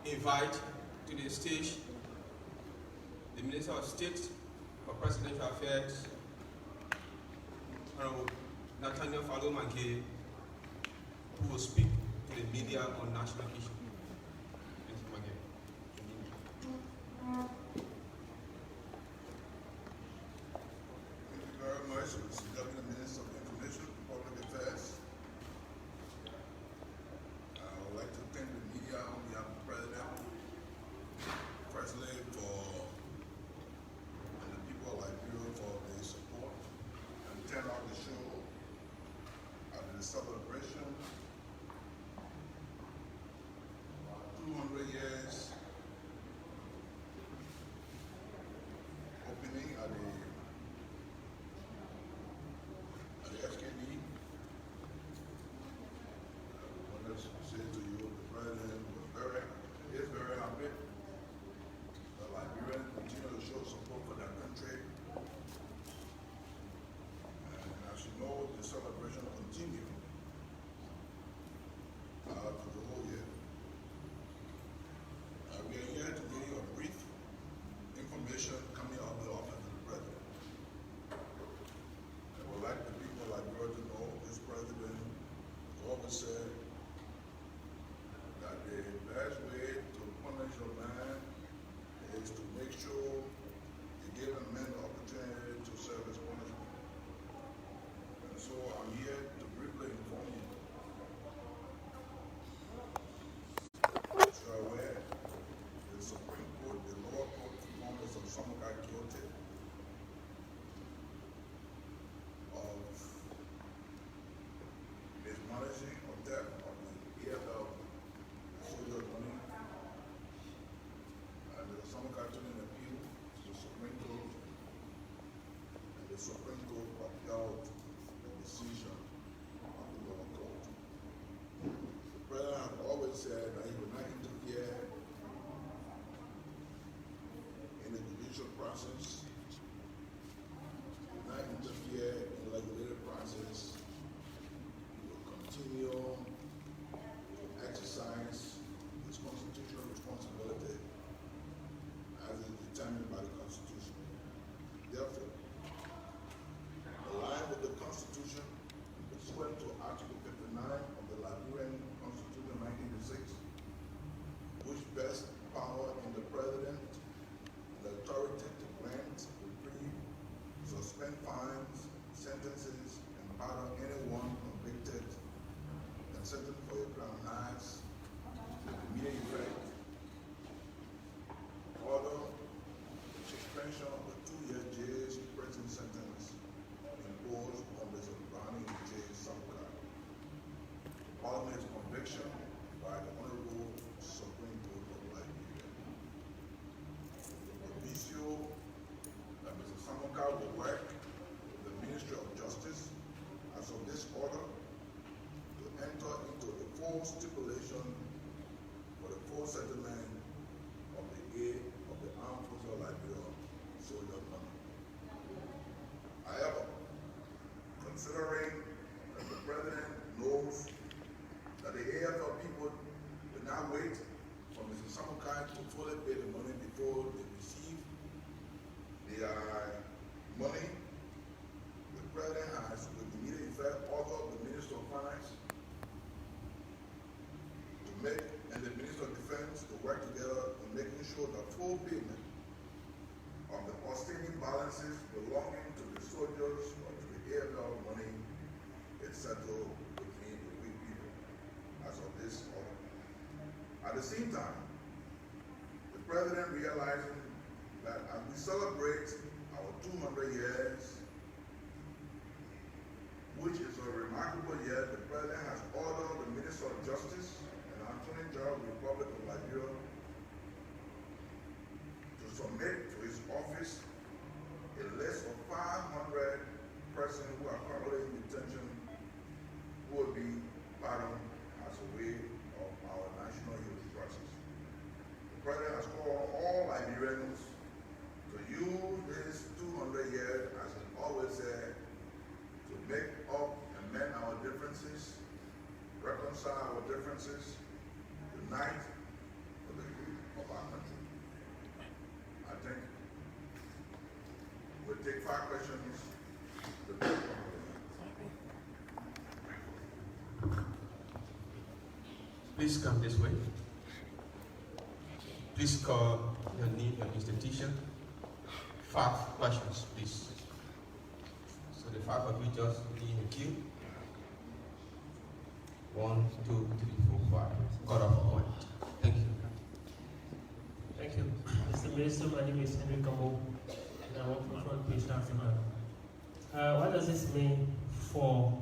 invite to the stage the Minister of State for Presidential Affairs, Honorable Nathaniel McGill, who will speak to the media on national issues. Thank you, McGill. Thank you very much, Mr. Deputy Minister of Information and Public Affairs. I would like to thank the media on behalf of the President, First Lady, and the people of Liberia for their support and turn out the show at the celebration 200 years opening at the FKD. I want to say to you, the President is very happy that Liberians continue to show support for their country. And as you know, the celebration continues to the whole year. We are here to give you a brief information coming out of the office of the President. I would like the people of Liberia to know this President always said that the best way to punish a man is to make sure you give a man the opportunity to serve his punishment. And so I'm here to briefly inform you. As you are aware, the Supreme Court, the lower court performance of Samuka guilty of mismanaging or theft of the EFL soldier money. And the Samuka took an appeal to the Supreme Court, and the Supreme Court upheld the decision of the lower court. The President has always said that he would not interfere in the judicial process, will not interfere in the legislative process. He will continue to exercise his constitutional responsibility as is determined by the Constitution. Therefore, aligned with the Constitution, pursuant to Article 59 of the Liberian Constitution 1986, which vests power in the President, the authority to grant, reprieve, suspend fines, sentences, and pardon anyone convicted and sentenced for a crime has with immediate effect, order suspension of the 2-year jail prison sentence imposed on Mr. Brownie J. Samuka, following his conviction by the Honorable Supreme Court of Liberia. Proviso that Mr. Samuka will work with the Ministry of Justice as of this order to enter into a full stipulation for the full settlement of the aid of the Armed Forces of Liberia soldier money. However, considering that the President knows that the AFL people will not wait for Mr. Samuka to fully pay the money before they receive their money, the President has, with immediate effect, ordered the Minister of Finance to make, and the Minister of Defense to work together in making sure that full payment of the outstanding balances belonging to the soldiers or to the AFL money is settled between the weak people as of this order. At the same time, the President realizing that as we celebrate our 200 years, which is a remarkable year, the President has ordered the Minister of Justice and Attorney General of the Republic of Liberia to submit to his office a list of 500 persons who are currently in detention who will be pardoned as a way of our national unity process. The President has called all Liberians to use this 200 years, as he always said, to make up and mend our differences, reconcile our differences, unite for the of our country. I think we'll take 5 questions. Please come this way. Please call your name, your institution. 5 questions, please. So the 5 of you just be in the queue. 1, 2, 3, 4, 5. Cut off a point. Thank you. Thank you. Mr. Minister, my name is Henry Kambo, and I work for Front Page Africa. What does this mean for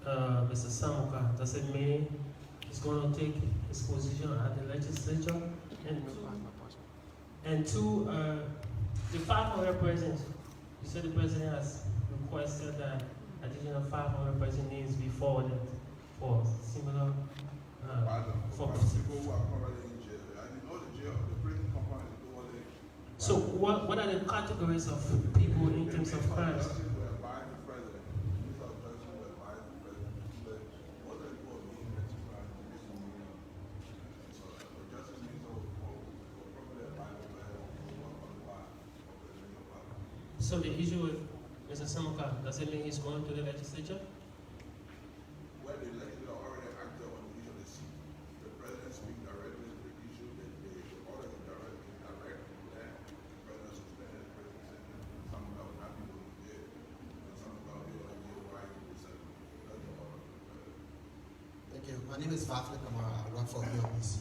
Mr. Samuka? Does it mean he's going to take his position at the legislature? And 2, the 500 presidents, you said the president has requested that additional 500 president names be forwarded for similar. For people who are currently in jail, and you know the jail, the prison compound is over there. So what are the categories of people in terms of crimes? So the issue with Mr. Samuka, does it mean he's going to the legislature? Well, the legislature already acted on the issue of the seat. The president speaks directly to the issue that the order is direct that the president suspended the president. Samuka will not be able to get, and Samuka will be able to get why he was sent. That's the order. Thank you. My name is Nathaniel McGill. I work for UNBC.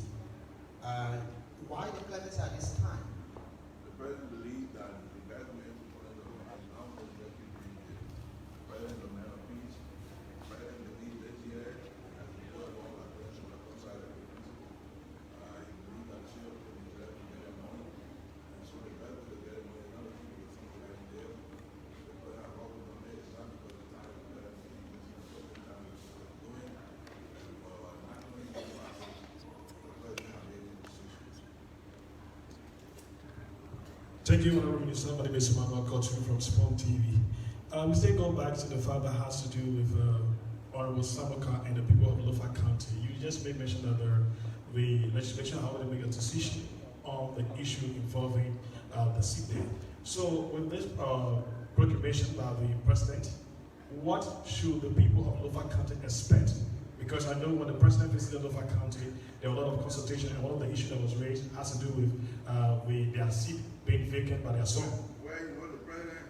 Why the clemency at this time? The president believes that the best way to put it as long as the president is a man of peace. The president believes this year, as the board of all our presidents on the side of the principle, he believes that children deserve to get their money. And so the best way to get their money, another people with something like there, the president has always done this, it's not because the time is better, it's because the time is doing, and not doing the process, the president has made a decision. Thank you, Honorable Minister. My name is Emmanuel Cotton from Spawn TV. We still go back to the fact that has to do with Honorable Samuka and the people of Lofa County. You just made mention that the legislation how to make a decision on the issue involving the seat there. So with this proclamation by the president, what should the people of Lofa County expect? Because I know when the president visited Lofa County, there were a lot of consultation, and one of the issues that was raised has to do with their seat being vacant by their son. Well, you know, the president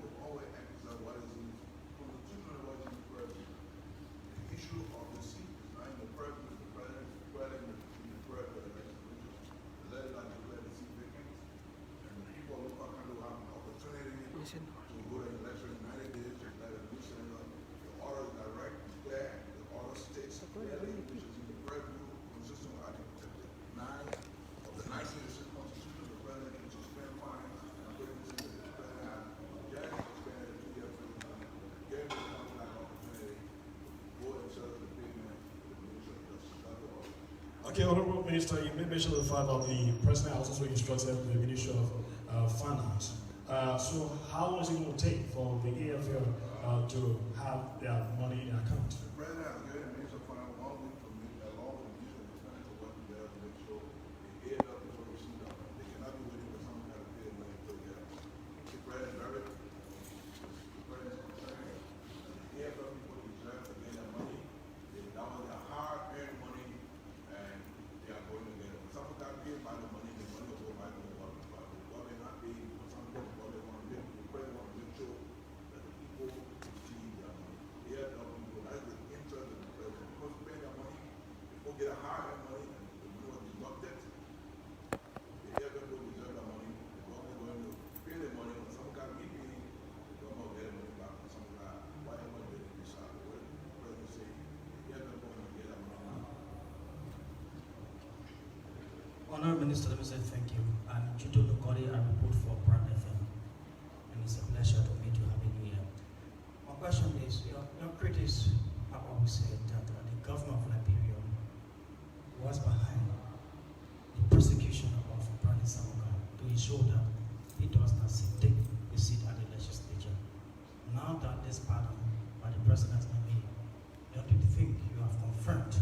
will always emphasize what is his constitutional what is his president. The issue of the seat is not in the president, the president, the president, the legislature declare the seat vacant, and the people of Lofa County will have an opportunity to go to election in 90 days to elect a new senator. The order is direct, clear, the order states clearly, which is in the president, consistent with Article 9 of the 1986 Constitution. The president can suspend fines and put it in the president has just suspended a 2-year prison. Gave the council an opportunity to go themselves to the payment of the Ministry of Justice. That's the order. Okay, Honorable Minister, you made mention of the fact that the president has also instructed the Ministry of Finance. So how long is it going to take for the AFL to have their money in their account? The president has given the Ministry of Finance 1 week to meet along with the Ministry of Defense to work together to make sure the AFL is what receive them. They cannot be waiting for someone to pay the money until they have. The president is concerned that the AFL people deserve to get their money. That was their hard-earned money, and they are going to get it. When someone got paid by the money will go back to the government. But the government not paid for something the government want to make. The president want to make sure that the people receive their money. The AFL people, that's the interest of the president. People pay their money, people get a hard-earned money, and the money was deducted. The AFL people deserve their money. The government going to pay their money. When someone got repaid, the government will get their money back. When someone got whatever they decide, what the president say, the AFL going to get their money back. Honourable Minister, let me say thank you. I'm Judo Nukori, I report for Brand FM, and it's a pleasure for me to have you here. My question is, your critics have always said that the government of Liberia was behind the persecution of Brand Samuka to ensure that he does not take a seat at the legislature. Now that this pardon by the president has been made, don't you think you have confirmed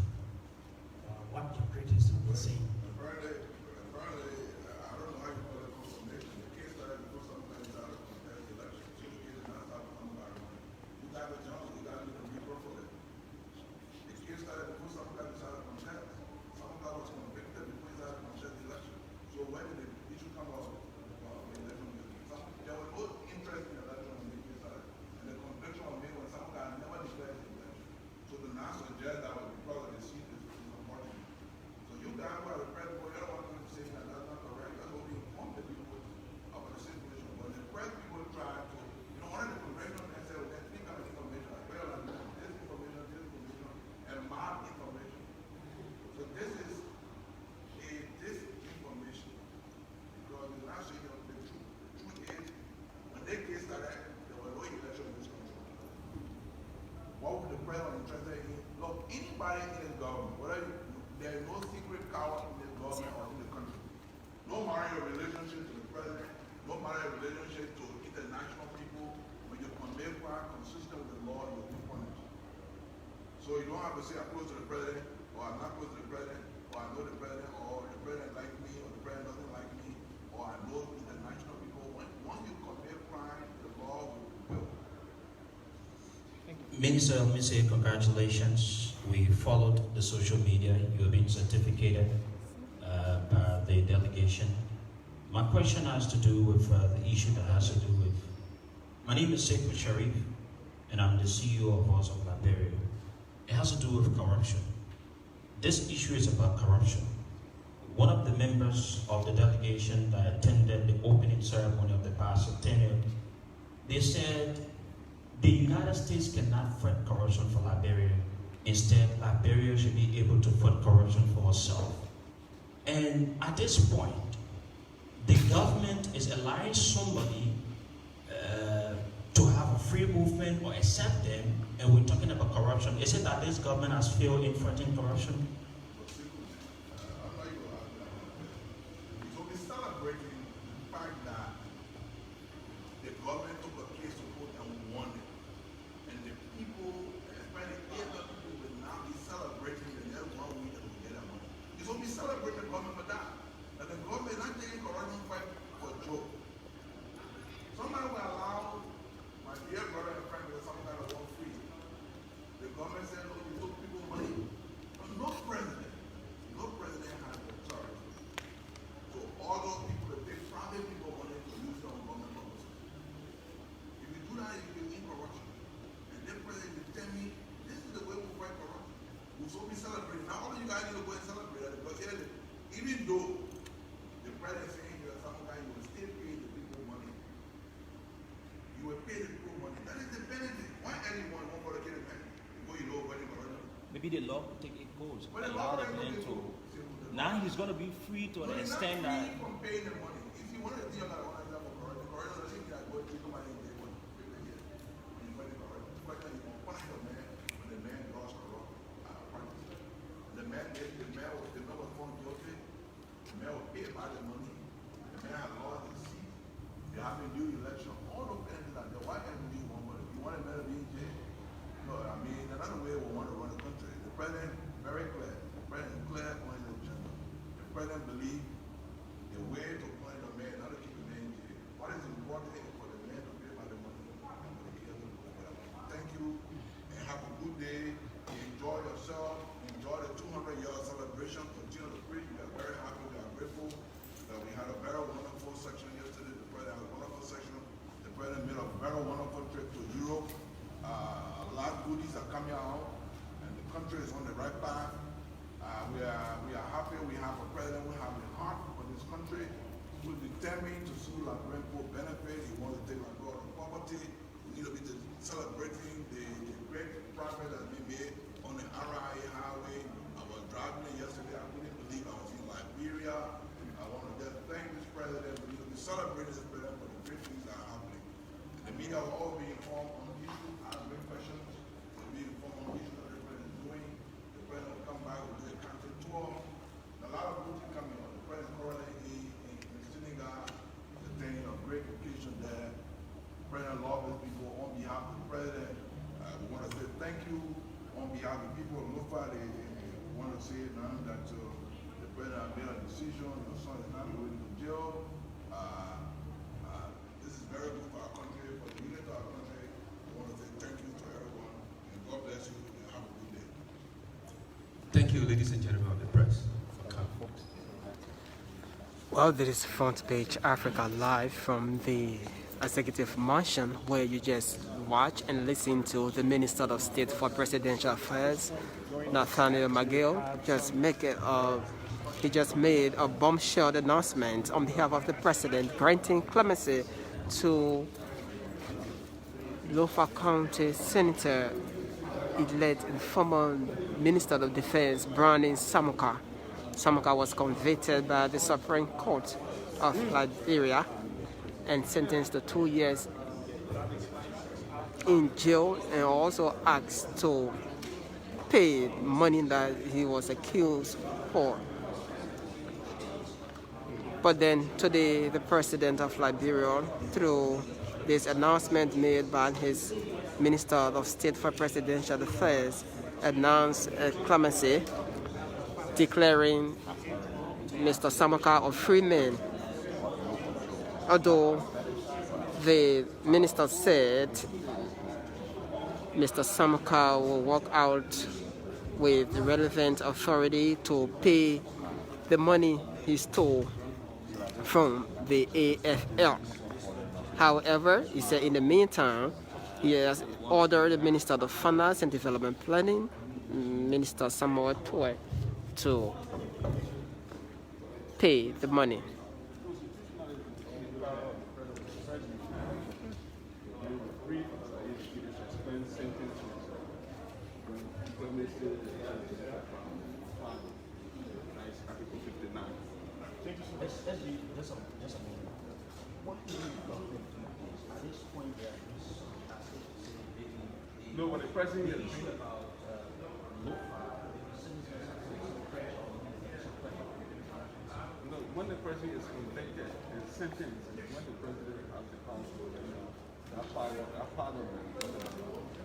president was interested in, look, anybody in this government, whether there is no secret power in this government or in the country, no matter your relationship to the president, no matter your relationship to international people, when you commit crime consistent with the law, you'll be punished. So you don't have to say I'm close to the president, or I'm not close to the president, or I know the president, or the president likes me, or the president doesn't like me, or I know international people. Once you commit crime, the law will prevail. Minister, let me say congratulations. We followed the social media. You have been certificated by the delegation. My question has to do with the issue that has to do with, my name is Sekou Sharif, and I'm the CEO of Voice of Liberia. It has to do with corruption. This issue is about corruption. One of the members of the delegation that attended the opening ceremony of the bicentennial, they said the United States cannot fight corruption for Liberia. Instead, Liberia should be able to fight corruption for herself. And at this point, the government is allowing somebody to have a free movement or accept them, and we're talking about corruption. Is it that this government has failed in fighting corruption? So we're celebrating the fact that the government took a case to court and won it. And the people, especially other people, will now be celebrating the next 1 week that we get that money. So we celebrate the government for that. And the government is not taking corruption fight for a joke. Somebody will allow my dear brother and friend with some kind of work free. The government said, oh, you took people money. But no president has the authority. So all those people that take private people money to use their own government purposes. If you do that, you will incorruption. And then president will tell me, this is the way we fight corruption. We'll so be celebrating. Now all of you guys need to go and celebrate that, because even though the president is saying you're some guy, you will still pay the people money. You will pay the people money. That is the benefit. Why anyone won't go to get a man? Before you know what corruption. Maybe the law will take it goes. But the Allow law the man will to. go. Now he's going to be free to an extent that. He's not free from paying the money. If you want to deal like one example of corruption doesn't mean that go to somebody and pay money. When you fight corruption, the question is you punish the man when the man draws corrupt practices. The man was found guilty. The man was paid by the money. The man had lost his seat. They have a new election. All those things like that. Why can't we do one? But if you want a man to be in jail, no, I mean, another way we want to run the country. The president, very clear. The president is clear on his agenda. The president believes the way to punish a man, not to keep a man in jail. What is important is for the man to pay by the money and for the kids to pay by the money. Thank you and have a good day. Enjoy yourself. Enjoy the 200-year celebration. Continue to preach. We are very happy. We are grateful that we had a very wonderful section yesterday. The president had a wonderful section. The president made a very wonderful trip to Europe. A lot of goodies are coming out, and the country is on the right path. We are happy. We have a president. We have a heart for this country. We're determined to see Liberian people benefit. He wants to take Liberia out of poverty. We need to be celebrating the great progress that we made on the RIA highway. I was driving it yesterday. I couldn't believe I was in Liberia. I want to just thank this president. We need to be celebrating this president for the great things that are happening. The media will all be informed on the issue, ask great questions. They'll be informed on the issue that the president is doing. The president will come back, will do a country tour. A lot of good things coming on. The president currently in Senegal is attending a great occasion there. The president loves his people. On behalf of the president, we want to say thank you. On behalf of the people of Lufa, they want to say now that the president made a decision. Your son is not going to jail. This is very good for our country, for the unity of our country. I want to say thank you to everyone, and God bless you, and have a good day. Thank you, ladies and gentlemen of the press. Well, this is Front Page Africa live from the Executive Mansion, where you just watch and listen to the Minister of State for Presidential Affairs, Nathaniel McGill, he just made a bombshell announcement on behalf of the President granting clemency to Lofa County Senator elect and former Minister of Defense Browning Samuka. Samuka was convicted by the Supreme Court of Liberia and sentenced to 2 years in jail and also asked to pay money that he was accused for. But then today, the president of Liberia, through this announcement made by his Minister of State for Presidential Affairs, announced a clemency, declaring Mr. Samaka a free man. Although the minister said Mr. Samaka will work out with the relevant authority to pay the money he stole from the AFL. However, he said in the meantime, he has ordered the Minister of Finance and Development Planning, Minister Samuel Toy, to pay the money. No, when the president is no, when the president is convicted and sentenced, when the president has the power to that part of it.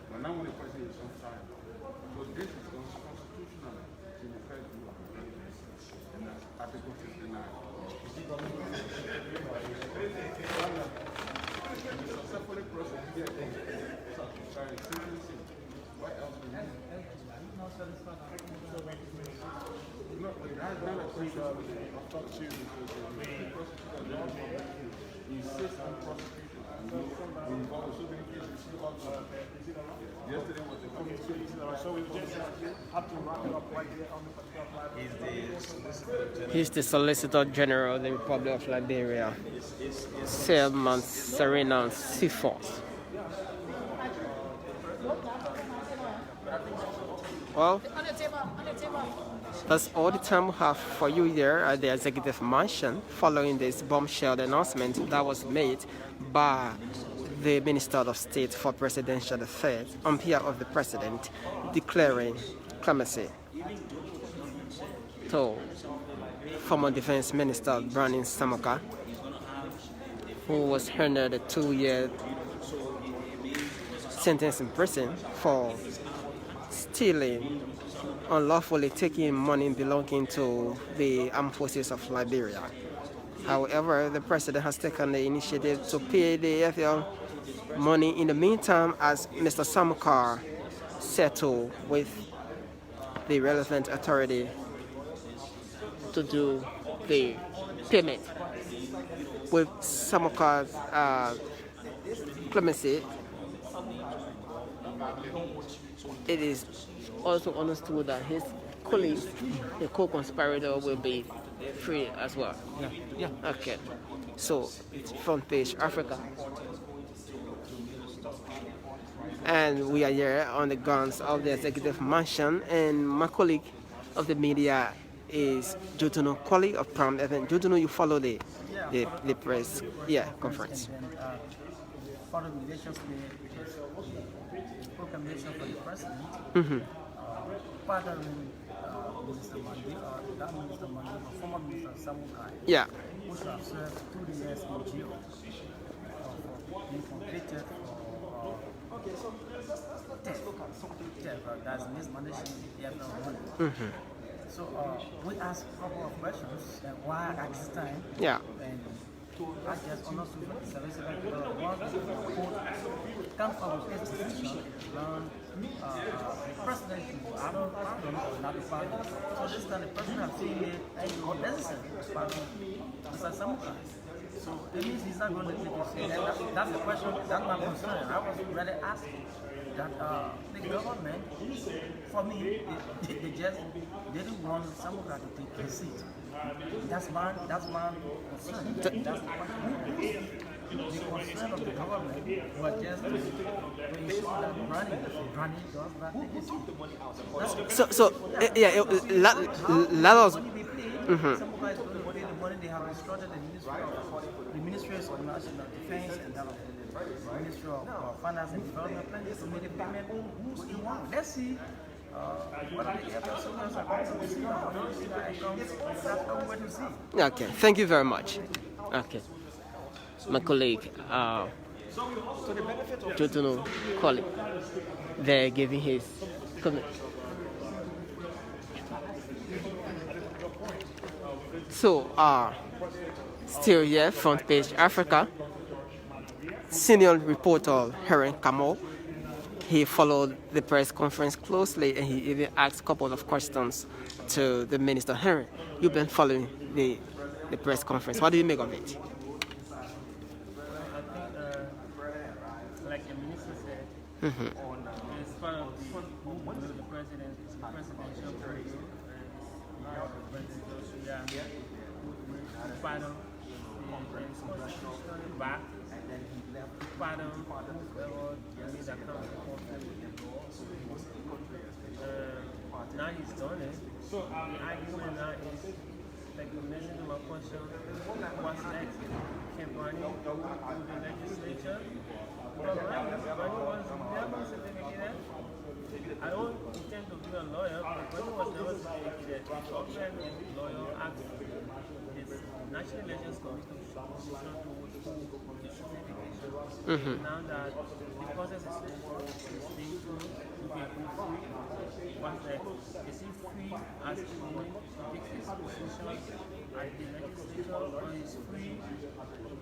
But now when the president is on trial, so this is constitutional in the first rule, and that's Article 59. Successfully prosecuted. What else do you need? No, that's not a question. I'll talk to you because the prosecutor insists on prosecution. We involve so many cases. Yesterday was the prosecution. So we just have to wrap it up right there on the particular. He's the Solicitor General of the Republic of Liberia, Selman Serena Seaforth. Well, that's all the time we have for you here at the Executive Mansion following this bombshell announcement that was made by the Minister of State for Presidential Affairs on behalf of the President, declaring clemency to former Defense Minister Brandon Samaka, who was handed a 2-year sentence in prison for stealing, unlawfully taking money belonging to the armed forces of Liberia. However, the president has taken the initiative to pay the AFL money in the meantime as Mr. Samaka settled with the relevant authority to do the payment. With Samaka's clemency, it is also understood that his colleague, the co-conspirator, will be free as well. Yeah. Okay. So it's Front Page Africa. And we are here on the grounds of the Executive Mansion, and my colleague of the media is Jotono Colley of Prime Event. Jotono, you follow the press conference. Foreign relations proclamation for the president, pardon Minister McGill, that Minister McGill, former Minister Samukai, who have served 2 years in jail for being convicted for that's mismanaging the AFL money. So we asked a couple of questions, why at this time? And I guess honestly, the solicitor come up with this decision around the president. I don't know, not the party. So this time the president has seen it and necessary pardon Mr. Samuka. So it means he's not going to take it serious. That's the question. That's my concern. I was really asking that the government, for me, they just didn't want Samuka to take his seat. That's my concern. That's the question. The concern of the government was just to ensure that Brandon does not take his seat. Let us. Samuka is going to pay the money. They have instructed the Ministry of National Defense and that of the Ministry of Finance and Development plans to make a payment who's the one. Let's see what are the airport signals are going to see now. We don't see that it comes. That's what we want to see. Okay, thank you very much. Okay. My colleague, Jotono colleague, they're giving his comment. So, still here, front page Africa, senior reporter Heron Kamal, he followed the press conference closely and he even asked a couple of questions to the Minister Heron. You've been following the press conference. What do you make of it? Like the minister said, it's part of the presidential parade, pardon, the constitutional back, pardon, now he's done it. The argument now is, like you mentioned in my question, what's next? Can Barney go to the legislature? But Barney was never certificated. I don't intend to be a lawyer, but Barney was never certificated. The government lawyer asked his National Elections Commission to the certification. Now that the process is being through, to be free, what's next? Is he free as the take his position at the legislature, or is free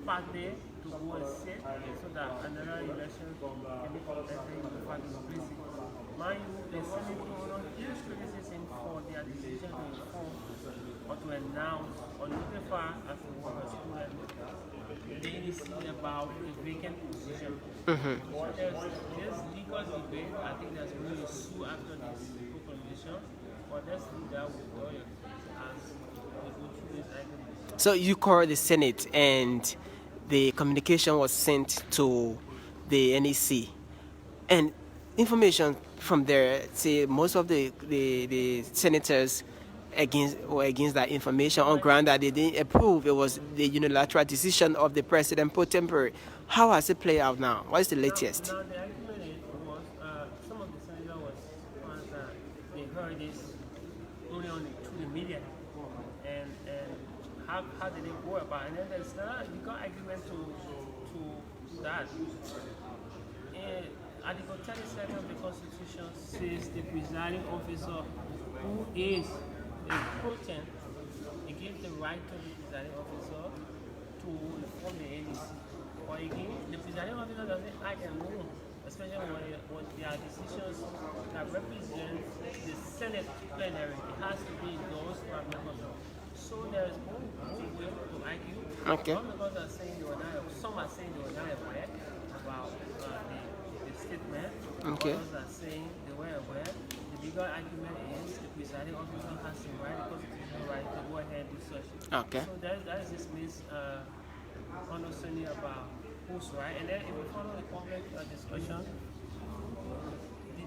part day to go and sit so that another election can be conducted in the party precinct? Mind you, the Senate will not use criticism for their decision to inform or to announce or notify as the workers student the NEC about the vacant position. Or there's this legal debate. I think there's going to be a sue after this proclamation, but let's leave that with lawyers as we go through this argument. So you called the Senate and the communication was sent to the NEC, and information from there say most of the senators against that information on ground that they didn't approve. It was the unilateral decision of the president pro tempore. How has it played out now? What is the latest? Now the argument was some of the senators was that they heard this only through the media, and how did they go about it? And then there's another legal argument to that. Article 37 of the Constitution says the presiding officer who is a pro-temp, it gives the right to the presiding officer to inform the NEC. Or again, the presiding officer doesn't act alone, especially when there are decisions that represent the Senate plenary. It has to be endorsed by members. So there is no way to argue. Okay. Some members are saying they were not, some are saying they were not aware about the statement. Okay. Others are saying they were aware. The bigger argument is the presiding officer has the right, the constitutional right to go ahead and do such. Okay. So that is this misunderstanding about who's right. And then if we follow the public discussion,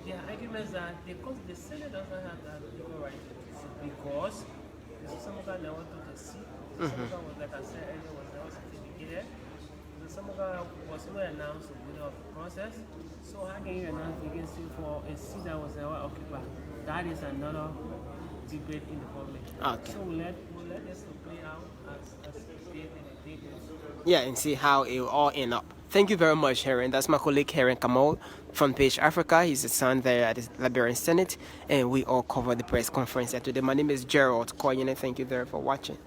the arguments that the Senate doesn't have that legal right because some of them never took a seat. Some of them was, like I said earlier, was never certificated. Some of them was not announced the winner of the process. So how can you announce vacancy for a seat that was never occupied? That is another debate in the public. Okay. So we'll let this play out as stated in the debate. Yeah, and see how it will all end up. Thank you very much, Heron. That's my colleague, Heron Kamal, from Page Africa. He's the son there at the Liberian Senate, and we all cover the press conference today. My name is Gerald Koyen, and thank you there for watching.